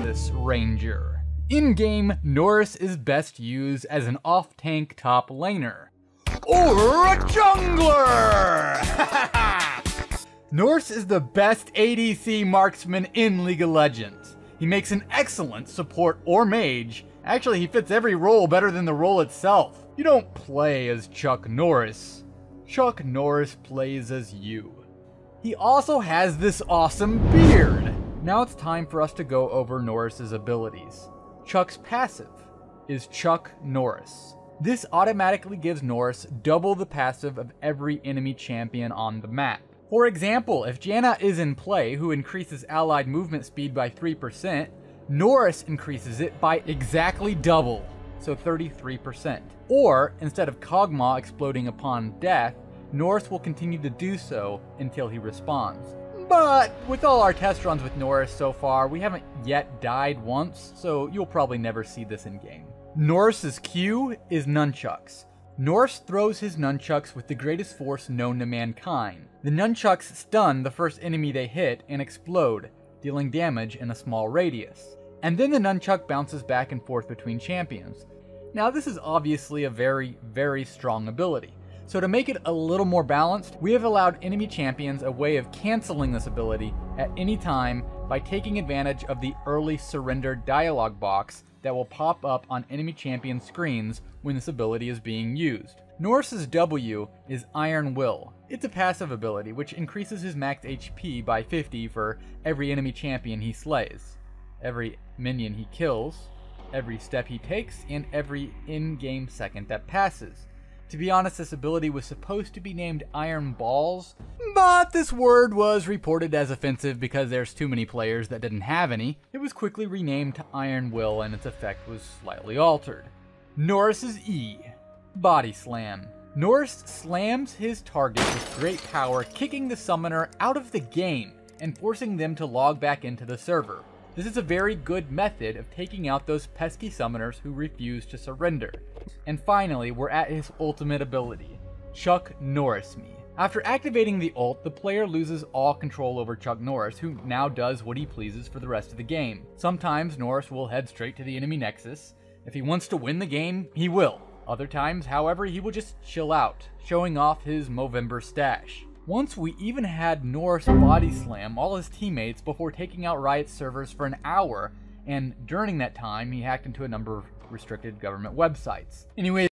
This Ranger. In-game, Norris is best used as an off-tank top laner. Or a jungler! Norris is the best ADC marksman in League of Legends. He makes an excellent support or mage. Actually, he fits every role better than the role itself. You don't play as Chuck Norris. Chuck Norris plays as you. He also has this awesome beard. Now it's time for us to go over Norris's abilities. Chuck's passive is Chuck Norris. This automatically gives Norris double the passive of every enemy champion on the map. For example, if Janna is in play, who increases allied movement speed by 3%, Norris increases it by exactly double, so 33%. Or, instead of Kog'Maw exploding upon death, Norris will continue to do so until he respawns. But with all our test runs with Norris so far, we haven't yet died once, so you'll probably never see this in game. Norris's Q is Nunchucks. Norris throws his nunchucks with the greatest force known to mankind. The nunchucks stun the first enemy they hit and explode, dealing damage in a small radius. And then the nunchuck bounces back and forth between champions. Now this is obviously a very, very strong ability. So to make it a little more balanced, we have allowed enemy champions a way of canceling this ability at any time by taking advantage of the early surrender dialog box that will pop up on enemy champion screens when this ability is being used. Norris's W is Iron Will. It's a passive ability which increases his max HP by 50 for every enemy champion he slays, every minion he kills, every step he takes, and every in-game second that passes. To be honest, this ability was supposed to be named Iron Balls, but this word was reported as offensive because there's too many players that didn't have any. It was quickly renamed to Iron Will and its effect was slightly altered. Norris's E, Body Slam. Norris slams his target with great power, kicking the summoner out of the game and forcing them to log back into the server. This is a very good method of taking out those pesky summoners who refuse to surrender. And finally, we're at his ultimate ability, Chuck Norris Me. After activating the ult, the player loses all control over Chuck Norris, who now does what he pleases for the rest of the game. Sometimes Norris will head straight to the enemy nexus. If he wants to win the game, he will. Other times, however, he will just chill out, showing off his Movember stash. Once we even had Norris body slam all his teammates before taking out Riot servers for an hour, and during that time he hacked into a number of restricted government websites. Anyway,